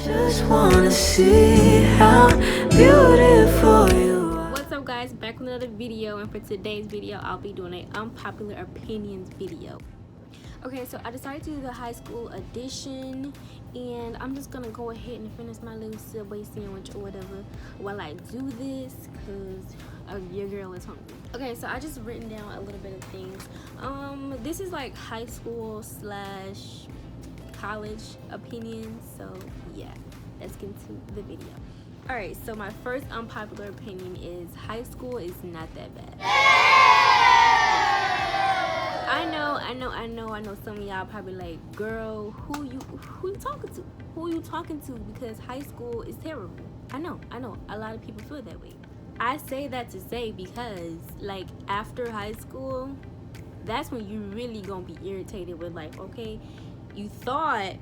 Just wanna see how beautiful you are. What's up, guys? Back with another video, and for today's video I'll be doing an unpopular opinions video. Okay, so I decided to do the high school edition, and I'm just gonna go ahead and finish my little Subway sandwich or whatever while I do this, because your girl is hungry. Okay, so I just written down a little bit of things. This is like high school slash college opinions, so yeah, let's get into the video. All right, so my first unpopular opinion is high school is not that bad. I know some of y'all probably like, girl, who you talking to? Who you talking to? Because high school is terrible. I know a lot of people feel that way. I say that to say because like after high school, that's when you really gonna be irritated with like, okay, you thought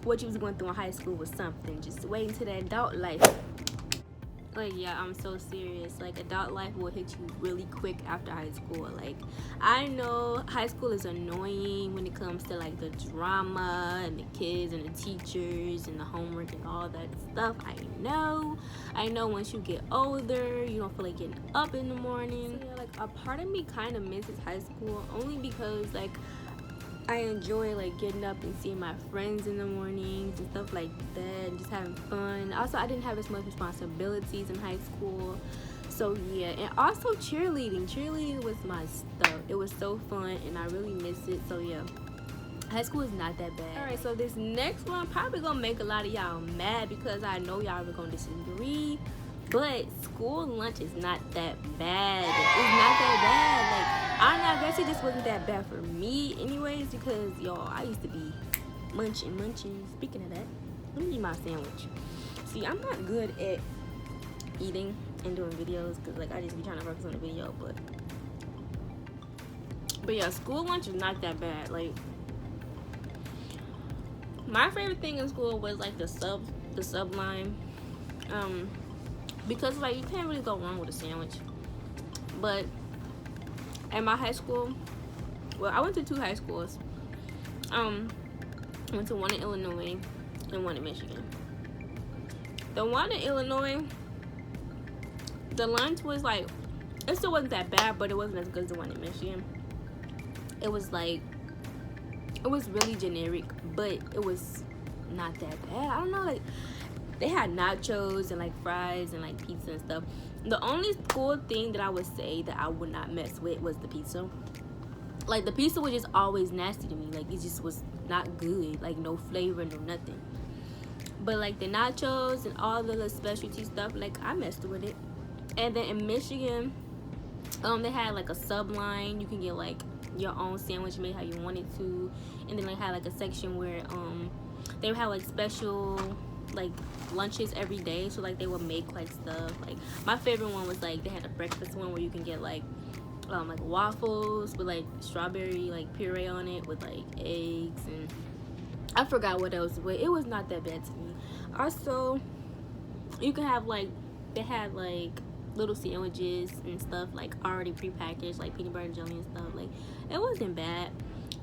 what you was going through in high school was something. Just wait until that adult life. Like, yeah, I'm so serious. Like, adult life will hit you really quick after high school. Like, I know high school is annoying when it comes to like the drama and the kids and the teachers and the homework and all that stuff. I know once you get older, you don't feel like getting up in the morning. So, yeah, like a part of me kind of misses high school only because like I enjoy like getting up and seeing my friends in the mornings and stuff like that, and just having fun. Also, I didn't have as much responsibilities in high school, so yeah. And also cheerleading was my stuff. It was so fun and I really miss it. So yeah, high school is not that bad. All right, so this next one probably gonna make a lot of y'all mad because I know y'all are gonna disagree, but school lunch is not that bad. It's not that bad. Like, I guess it just wasn't that bad for me anyways, because y'all, I used to be munching. Speaking of that, let me eat my sandwich. See, I'm not good at eating and doing videos because like I just be trying to focus on the video, but yeah, school lunch is not that bad. Like, my favorite thing in school was like the sub line, because like you can't really go wrong with a sandwich. But at my high school, well, I went to two high schools. I went to one in Illinois and one in Michigan. The one in Illinois, the lunch was like, it still wasn't that bad, but it wasn't as good as the one in Michigan. It was like, it was really generic, but it was not that bad. I don't know, like, they had nachos and like fries and like pizza and stuff. The only school thing that I would say that I would not mess with was the pizza. Like, the pizza was just always nasty to me. Like, it just was not good. Like, no flavor, no nothing. But like the nachos and all the little specialty stuff, like I messed with it. And then in Michigan, they had like a sub line. You can get like your own sandwich made how you wanted to. And then they had like a section where they would have like special like lunches every day, so like they would make like stuff. Like, my favorite one was like they had a breakfast one where you can get like waffles with like strawberry like puree on it with like eggs, and I forgot what else, but it was not that bad to me. Also, you can have like, they had like little sandwiches and stuff like already prepackaged, like peanut butter and jelly and stuff. Like, it wasn't bad.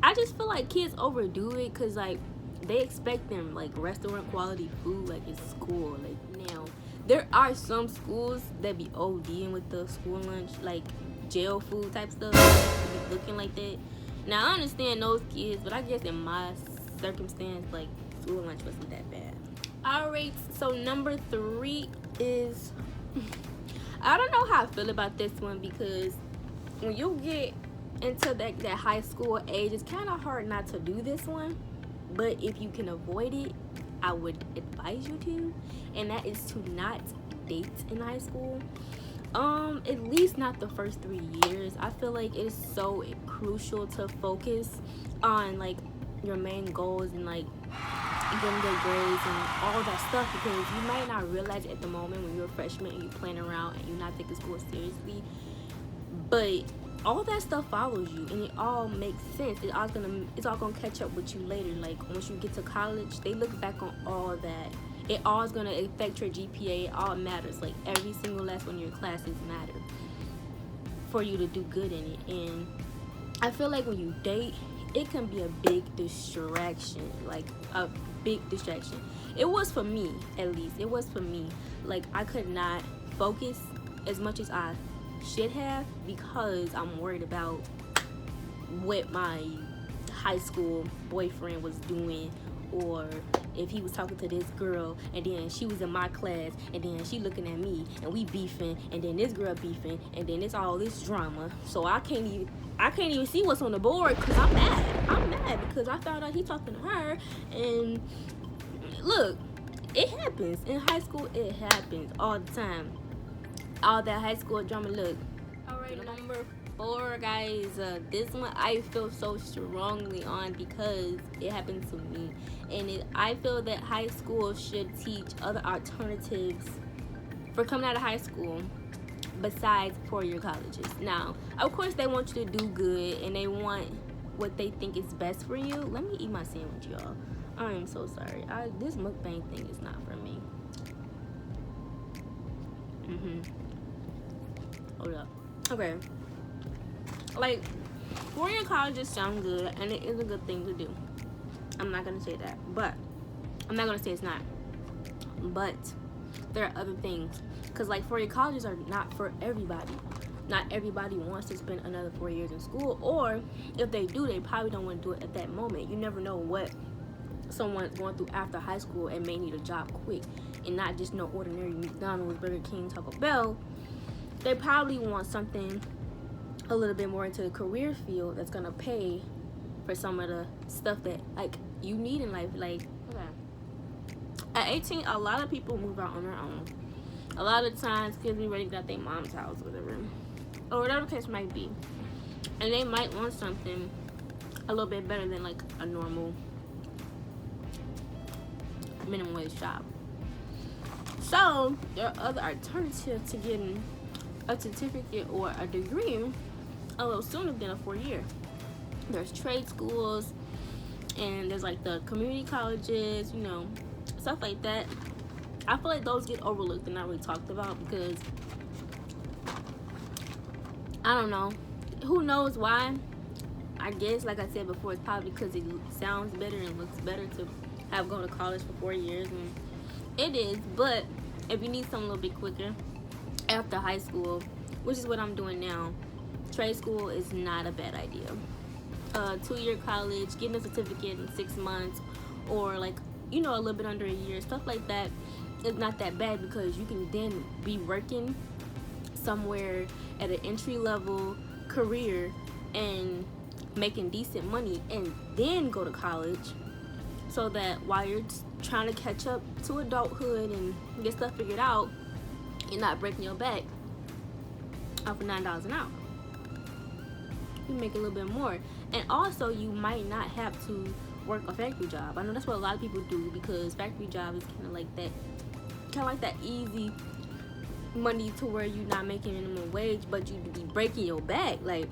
I just feel like kids overdo it because like they expect them like restaurant quality food like it's school. Like, now there are some schools that be ODing with the school lunch, like jail food type stuff, be looking like that. Now I understand those kids, but I guess in my circumstance, like, school lunch wasn't that bad. Alright, so number 3 is I don't know how I feel about this one, because when you get into that high school age, it's kind of hard not to do this one. But if you can avoid it, I would advise you to, and that is to not date in high school. At least not the first 3 years. I feel like it is so crucial to focus on like your main goals and like getting good grades and all that stuff, because you might not realize at the moment when you're a freshman and you're playing around and you're not taking school seriously, but all that stuff follows you and it all makes sense. It's all gonna catch up with you later. Like, once you get to college, they look back on all that. It all is gonna affect your GPA. It all matters. Like, every single last one of your classes matter for you to do good in it. And I feel like when you date, it can be a big distraction, like a big distraction. It was for me, at least. It was for me. Like, I could not focus as much as I should have because I'm worried about what my high school boyfriend was doing, or if he was talking to this girl and then she was in my class and then she looking at me and we beefing and then this girl beefing and then it's all this drama. So I can't even see what's on the board because I'm mad because I found out he talking to her. And look, it happens in high school. It happens all the time. All that high school drama. Look, all right, number 4, guys. This one I feel so strongly on because it happened to me, and I feel that high school should teach other alternatives for coming out of high school besides 4-year colleges. Now, of course, they want you to do good and they want what they think is best for you. Let me eat my sandwich, y'all. I am so sorry. This mukbang thing is not for me. Hold up. Okay. Like, 4-year colleges sound good, and it is a good thing to do. I'm not gonna say that, but I'm not gonna say it's not. But there are other things, because like 4-year colleges are not for everybody. Not everybody wants to spend another 4 years in school, or if they do, they probably don't want to do it at that moment. You never know what someone's going through after high school and may need a job quick, and not just no ordinary McDonald's, Burger King, Taco Bell. They probably want something a little bit more into the career field that's gonna pay for some of the stuff that like you need in life. Like, okay, at 18, a lot of people move out on their own. A lot of times kids be ready to get their mom's house or whatever the case might be, and they might want something a little bit better than like a normal minimum wage job. So there are other alternatives to getting a certificate or a degree a little sooner than a 4-year. There's trade schools, and there's like the community colleges, you know, stuff like that. I feel like those get overlooked and not really talked about because I don't know, who knows why. I guess, like I said before, it's probably because it sounds better and looks better to have gone to college for 4 years, and it is. But if you need something a little bit quicker after high school, which is what I'm doing now, trade school is not a bad idea. 2-year college, getting a certificate in 6 months, or like, you know, a little bit under a year, stuff like that is not that bad because you can then be working somewhere at an entry-level career and making decent money and then go to college, so that while you're trying to catch up to adulthood and get stuff figured out, you're not breaking your back off of $9 an hour. You make a little bit more, and also you might not have to work a factory job. I know that's what a lot of people do because factory job is kind of like that easy money to where you're not making minimum wage, but you be breaking your back. Like,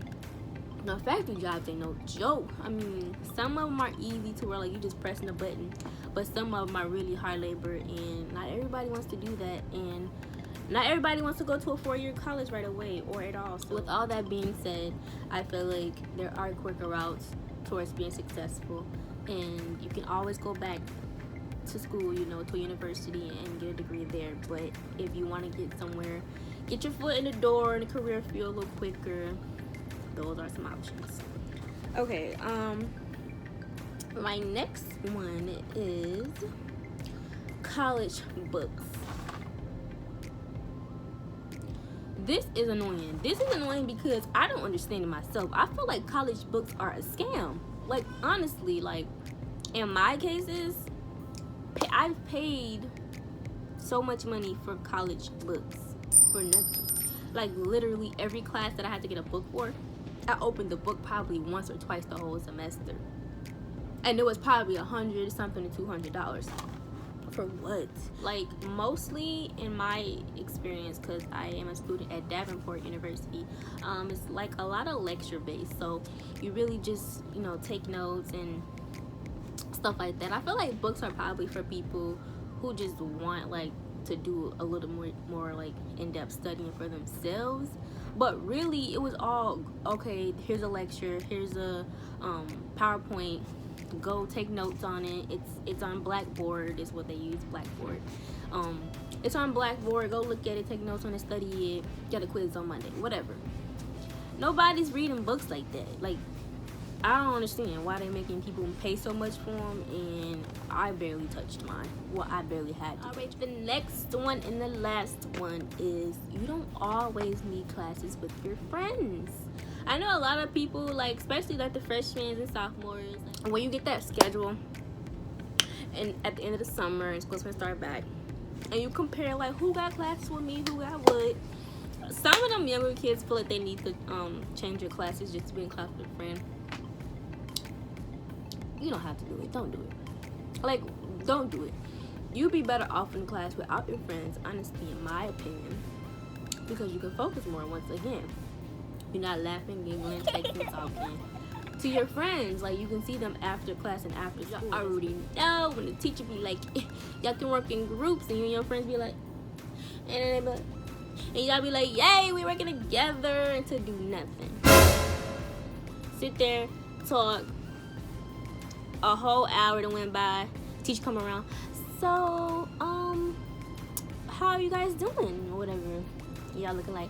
no, factory jobs ain't no joke. I mean, some of them are easy to where like you just pressing a button, but some of them are really hard labor, and not everybody wants to do that, and not everybody wants to go to a 4-year college right away or at all. So with all that being said, I feel like there are quicker routes towards being successful, and you can always go back to school, you know, to a university and get a degree there. But if you want to get somewhere, get your foot in the door in the career field a little quicker, those are some options. Okay, my next one is college books. This is annoying. This is annoying because I don't understand it myself. I feel like college books are a scam. Like, honestly, like, in my cases, I've paid so much money for college books for nothing. Like, literally every class that I had to get a book for, I opened the book probably once or twice the whole semester. And it was probably $100 something to $200. For what? Like, mostly in my experience, because I am a student at Davenport University, it's like a lot of lecture based, so you really just, you know, take notes and stuff like that. I feel like books are probably for people who just want like to do a little more like in-depth studying for themselves. But really, it was all okay. Here's a lecture, here's a PowerPoint, Go take notes on it. It's on Blackboard is what they use, Blackboard. It's on Blackboard. Go look at it, take notes on it, study it. Get a quiz on Monday, whatever. Nobody's reading books like that. Like, I don't understand why they're making people pay so much for them, and I barely touched mine. Well, I barely had to. All right, the next one and the last one is you don't always need classes with your friends. I know a lot of people, like, especially like the freshmen and sophomores, when you get that schedule, and at the end of the summer, and school's gonna start back, and you compare, like, who got classes with me, who got what. Some of them younger kids feel like they need to change your classes just to be in class with a friend. You don't have to do it. Don't do it. Like, don't do it. You'd be better off in class without your friends, honestly, in my opinion, because you can focus more. Once again, you're not laughing, giggling, texting, talking to your friends. Like, you can see them after class and after school. Y'all already know when the teacher be like, y'all can work in groups, and you and your friends be like, and then they be like, and y'all be like, yay, we working together, and to do nothing. Sit there, talk. A whole hour that went by. Teacher come around. So, how are you guys doing? Or whatever. Y'all looking like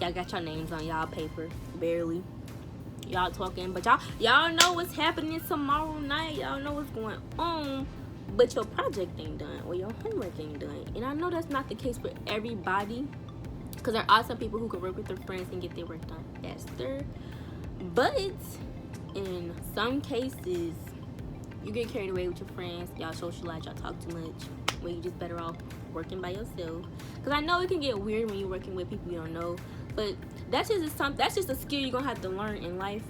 y'all got your names on y'all paper. Barely. Y'all talking. But y'all know what's happening tomorrow night. Y'all know what's going on. But your project ain't done. Or your homework ain't done. And I know that's not the case for everybody. Because there are some people who can work with their friends and get their work done faster. But in some cases, you get carried away with your friends. Y'all socialize. Y'all talk too much. When you just better off working by yourself. Because I know it can get weird when you're working with people you don't know. But that's just a skill you're going to have to learn in life.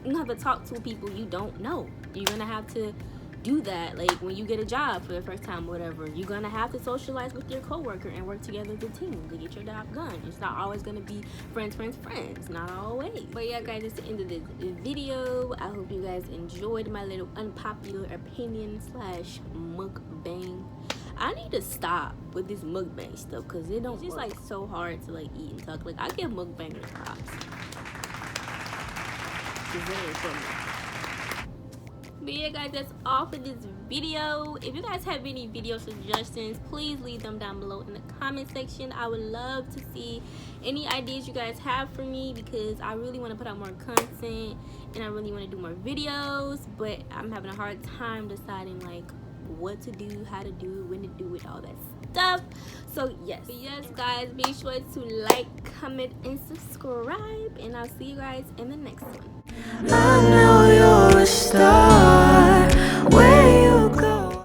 You have to talk to people you don't know. You're going to have to do that. Like, when you get a job for the first time or whatever, you're going to have to socialize with your coworker and work together as a team to get your job done. It's not always going to be friends. Not always. But yeah, guys, it's the end of this video. I hope you guys enjoyed my little unpopular opinion / mukbang. I need to stop with this mukbang stuff because it's just like so hard to like eat and talk. Like, I give mukbangers props. But yeah, guys, that's all for this video. If you guys have any video suggestions, please leave them down below in the comment section. I would love to see any ideas you guys have for me because I really want to put out more content and I really want to do more videos, but I'm having a hard time deciding like what to do, how to do, when to do it, all that stuff. So yes, guys, be sure to like, comment, and subscribe, and I'll see you guys in the next one. I know you're a star.